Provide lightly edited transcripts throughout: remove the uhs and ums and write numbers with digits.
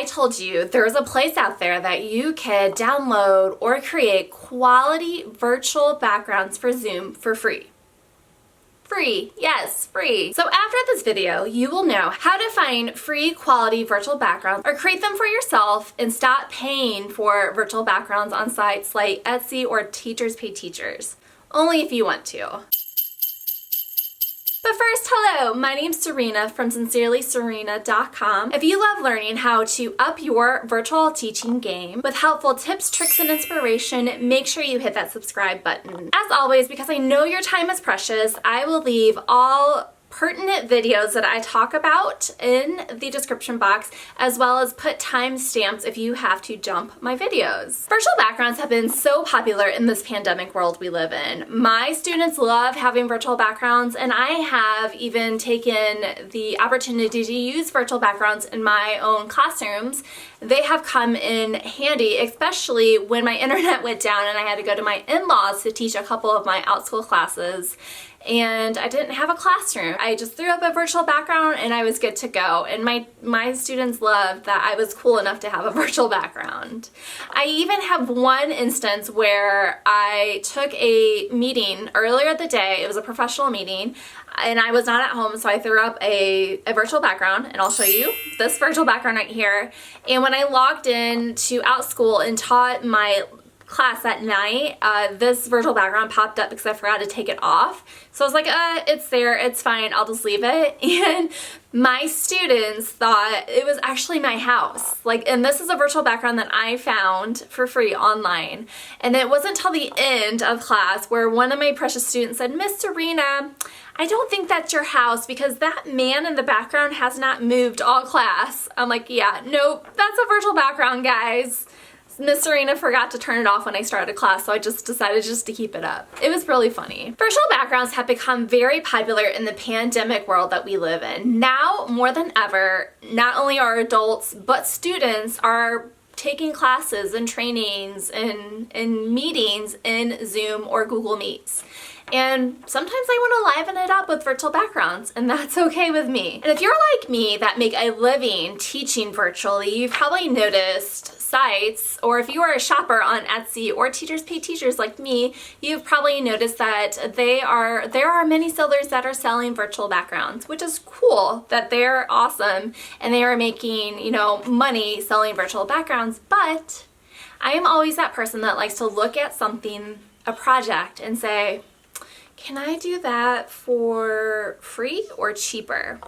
told you there's a place out there that you can download or create quality virtual backgrounds for Zoom for free. Free, yes, free. So after this video, you will know how to find free quality virtual backgrounds or create them for yourself and stop paying for virtual backgrounds on sites like Etsy or Teachers Pay Teachers. Only if you want to. But first, hello, my name's Serena from sincerelyserena.com. If you love learning how to up your virtual teaching game with helpful tips, tricks, and inspiration, make sure you hit that subscribe button. As always, because I know your time is precious, I will leave all pertinent videos that I talk about in the description box, as well as put timestamps if you have to jump my videos. Virtual backgrounds have been so popular in this pandemic world we live in. My students love having virtual backgrounds, and I have even taken the opportunity to use virtual backgrounds in my own classrooms. They have come in handy, especially when my internet went down and I had to go to my in-laws to teach a couple of my Outschool classes. And I didn't have a classroom. I just threw up a virtual background and I was good to go. And my students loved that I was cool enough to have a virtual background. I even have one instance where I took a meeting earlier the day. It was a professional meeting and I was not at home, so I threw up a virtual background, and I'll show you this virtual background right here. And when I logged in to Outschool and taught my class at night, this virtual background popped up because I forgot to take it off. So I was like, it's there, it's fine, I'll just leave it. And my students thought it was actually my house. And this is a virtual background that I found for free online. And it wasn't until the end of class where one of my precious students said, Miss Serena, I don't think that's your house because that man in the background has not moved all class. I'm like, yeah, nope, that's a virtual background, guys. Miss Serena forgot to turn it off when I started class, so I just decided to keep it up. It was really funny. Virtual backgrounds have become very popular in the pandemic world that we live in. Now, more than ever, not only are adults, but students are taking classes and trainings and meetings in Zoom or Google Meets. And sometimes I want to liven it up with virtual backgrounds, and that's okay with me. And if you're like me that make a living teaching virtually, you've probably noticed sites, or if you are a shopper on Etsy or Teachers Pay Teachers like me, you've probably noticed that there are many sellers that are selling virtual backgrounds, which is cool that they're awesome and they are making, money selling virtual backgrounds. But I am always that person that likes to look at something, a project, and say, can I do that for free or cheaper?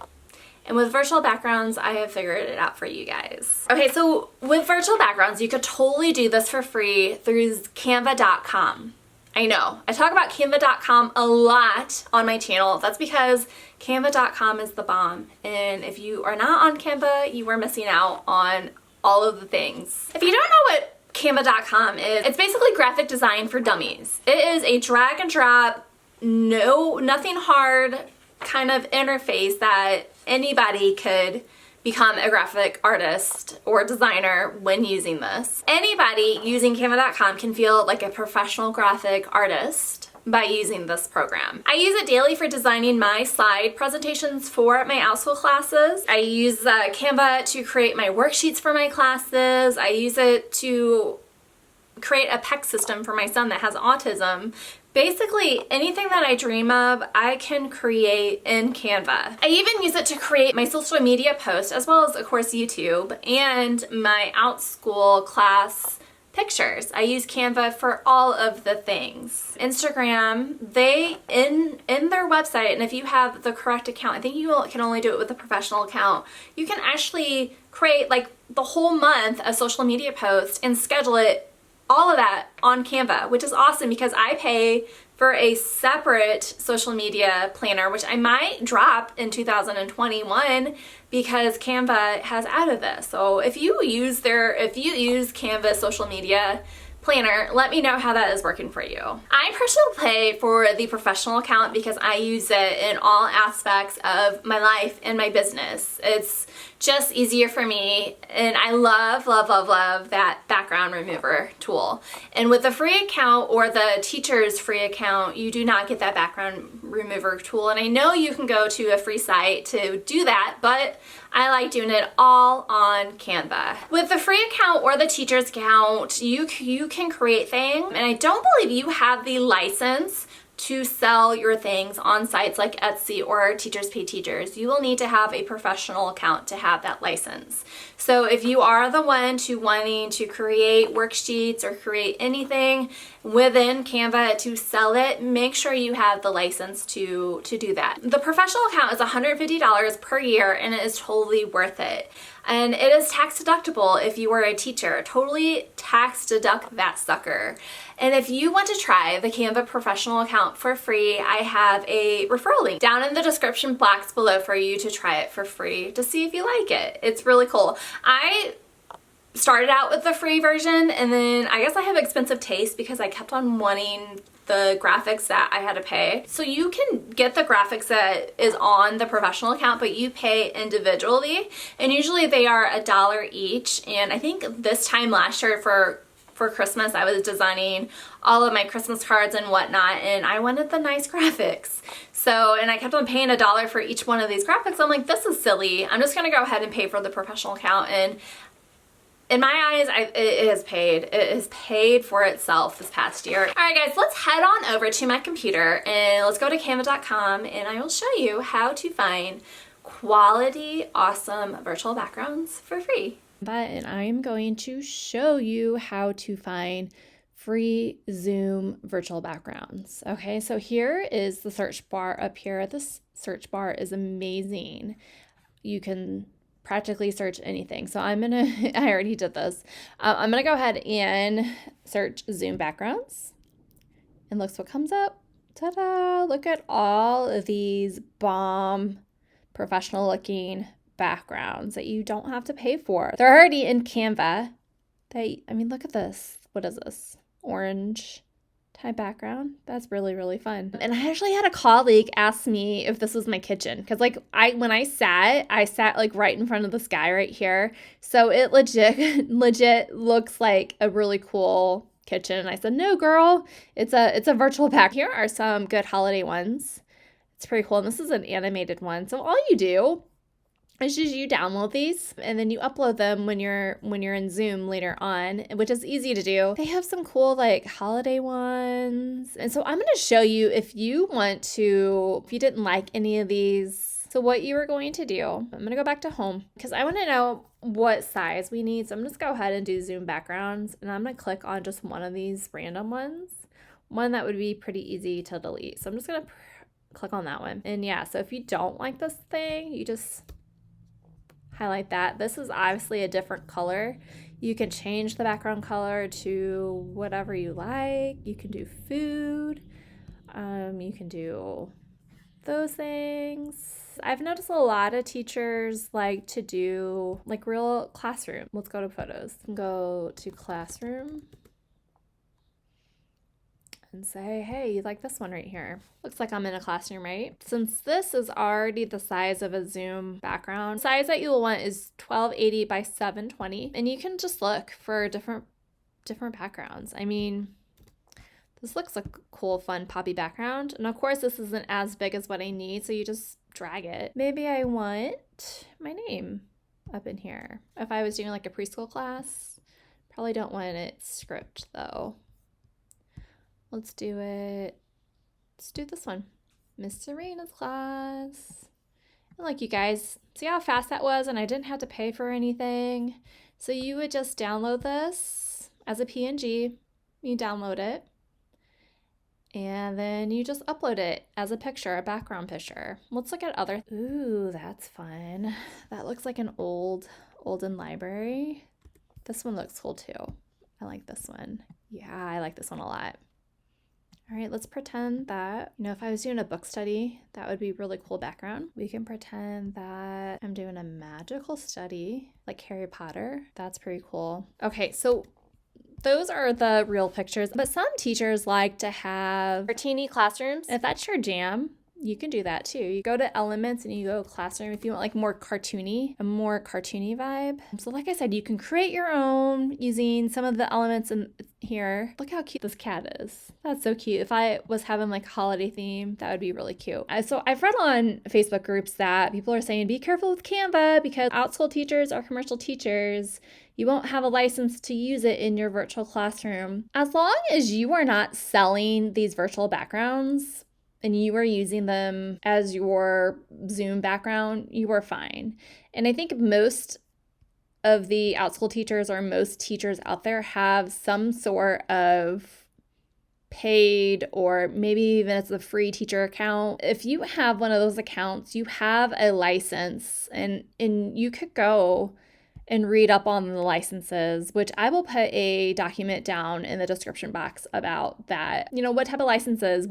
And with virtual backgrounds, I have figured it out for you guys. Okay, so with virtual backgrounds, you could totally do this for free through Canva.com. I know, I talk about Canva.com a lot on my channel. That's because Canva.com is the bomb. And if you are not on Canva, you are missing out on all of the things. If you don't know what Canva.com is, it's basically graphic design for dummies. It is a drag and drop, nothing hard kind of interface that anybody could become a graphic artist or designer when using this. Anybody using Canva.com can feel like a professional graphic artist by using this program. I use it daily for designing my slide presentations for my Outschool classes. I use Canva to create my worksheets for my classes. I use it to create a PEC system for my son that has autism. Basically, anything that I dream of, I can create in Canva. I even use it to create my social media posts, as well as, of course, YouTube, and my Outschool class pictures. I use Canva for all of the things. Instagram, they, in their website, and if you have the correct account, I think you can only do it with a professional account, you can actually create the whole month of social media posts and schedule it, all of that on Canva, which is awesome because I pay for a separate social media planner, which I might drop in 2021 because Canva has added this. So if you use Canva social media planner, let me know how that is working for you. I personally pay for the professional account because I use it in all aspects of my life and my business. It's just easier for me, and I love, love, love, love that background remover tool. And with the free account or the teacher's free account, you do not get that background remover tool. And I know you can go to a free site to do that, but I like doing it all on Canva. With the free account or the teacher's account, you can create things, and I don't believe you have the license to sell your things on sites like Etsy or Teachers Pay Teachers. You will need to have a professional account to have that license. So if you are the one wanting to create worksheets or create anything within Canva to sell it, make sure you have the license to do that. The professional account is $150 per year, and it is totally worth it. And it is tax deductible if you are a teacher. Totally tax deduct that sucker. And if you want to try the Canva professional account for free, I have a referral link down in the description box below for you to try it for free to see if you like it. It's really cool. I started out with the free version, and then I guess I have expensive taste because I kept on wanting the graphics that I had to pay. So you can get the graphics that is on the professional account, but you pay individually, and usually they are $1 each. And I think this time last year for Christmas, I was designing all of my Christmas cards and whatnot, and I wanted the nice graphics. So, and I kept on paying $1 for each one of these graphics. I'm like, this is silly. I'm just gonna go ahead and pay for the professional account. And in my eyes, it has paid. It has paid for itself this past year. All right, guys, let's head on over to my computer and let's go to canva.com, and I will show you how to find quality, awesome virtual backgrounds for free. And I'm going to show you how to find free Zoom virtual backgrounds. Okay, so here is the search bar up here. This search bar is amazing. You can practically search anything. So I already did this. I'm gonna go ahead and search Zoom backgrounds, and look what comes up. Ta-da! Look at all of these bomb professional looking backgrounds that you don't have to pay for. They're already in Canva. I mean, look at this. What is this? Orange type background. That's really, really fun. And I actually had a colleague ask me if this was my kitchen, because when I sat like right in front of the sky right here. So it legit looks like a really cool kitchen. And I said, no, girl, it's a virtual back. Here are some good holiday ones. It's pretty cool. And this is an animated one. So all you do is just you download these, and then you upload them when you're in Zoom later on, which is easy to do. They have some cool like holiday ones. And so I'm going to show you if you didn't like any of these, so what you are going to do. I'm going to go back to home because I want to know what size we need. So I'm just go ahead and do Zoom backgrounds, and I'm going to click on just one of these random ones, one that would be pretty easy to delete. So I'm just going to click on that one. And yeah, so if you don't like this thing, you just highlight that. This is obviously a different color. You can change the background color to whatever you like. You can do food. You can do those things. I've noticed a lot of teachers like to do like real classroom. Let's go to photos. Go to classroom and say, hey, you like this one right here? Looks like I'm in a classroom, right? Since this is already the size of a Zoom background, the size that you'll want is 1280 by 720. And you can just look for different backgrounds. I mean, this looks like a cool, fun, poppy background. And of course, this isn't as big as what I need, so you just drag it. Maybe I want my name up in here. If I was doing like a preschool class, probably don't want it script though. Let's do this one. Miss Serena's class. And like, you guys, see how fast that was? And I didn't have to pay for anything. So you would just download this as a PNG. You download it. And then you just upload it as a picture, a background picture. Let's look at other. Ooh, that's fun. That looks like an olden library. This one looks cool too. I like this one. Yeah, I like this one a lot. All right, let's pretend that, if I was doing a book study, that would be really cool background. We can pretend that I'm doing a magical study, like Harry Potter. That's pretty cool. Okay, so those are the real pictures, but some teachers like to have teeny classrooms. If that's your jam, you can do that too. You go to Elements and you go Classroom if you want like a more cartoony vibe. So like I said, you can create your own using some of the elements in here. Look how cute this cat is. That's so cute. If I was having like a holiday theme, that would be really cute. So I've read on Facebook groups that people are saying, be careful with Canva because Outschool teachers are commercial teachers. You won't have a license to use it in your virtual classroom. As long as you are not selling these virtual backgrounds and you are using them as your Zoom background, you are fine. And I think most of the Outschool teachers or most teachers out there have some sort of paid or maybe even it's a free teacher account. If you have one of those accounts, you have a license and you could go and read up on the licenses, which I will put a document down in the description box about that. You know, what type of licenses,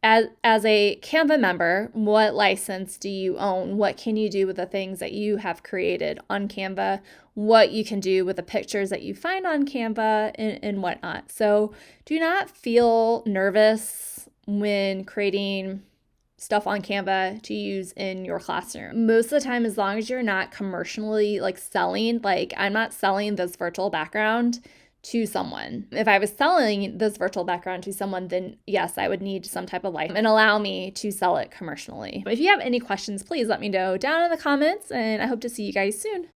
as a Canva member, what license do you own? What can you do with the things that you have created on Canva? What you can do with the pictures that you find on Canva and whatnot. So do not feel nervous when creating stuff on Canva to use in your classroom. Most of the time, as long as you're not commercially like selling, like I'm not selling this virtual background to someone. If I was selling this virtual background to someone, then yes, I would need some type of license and allow me to sell it commercially. But if you have any questions, please let me know down in the comments and I hope to see you guys soon.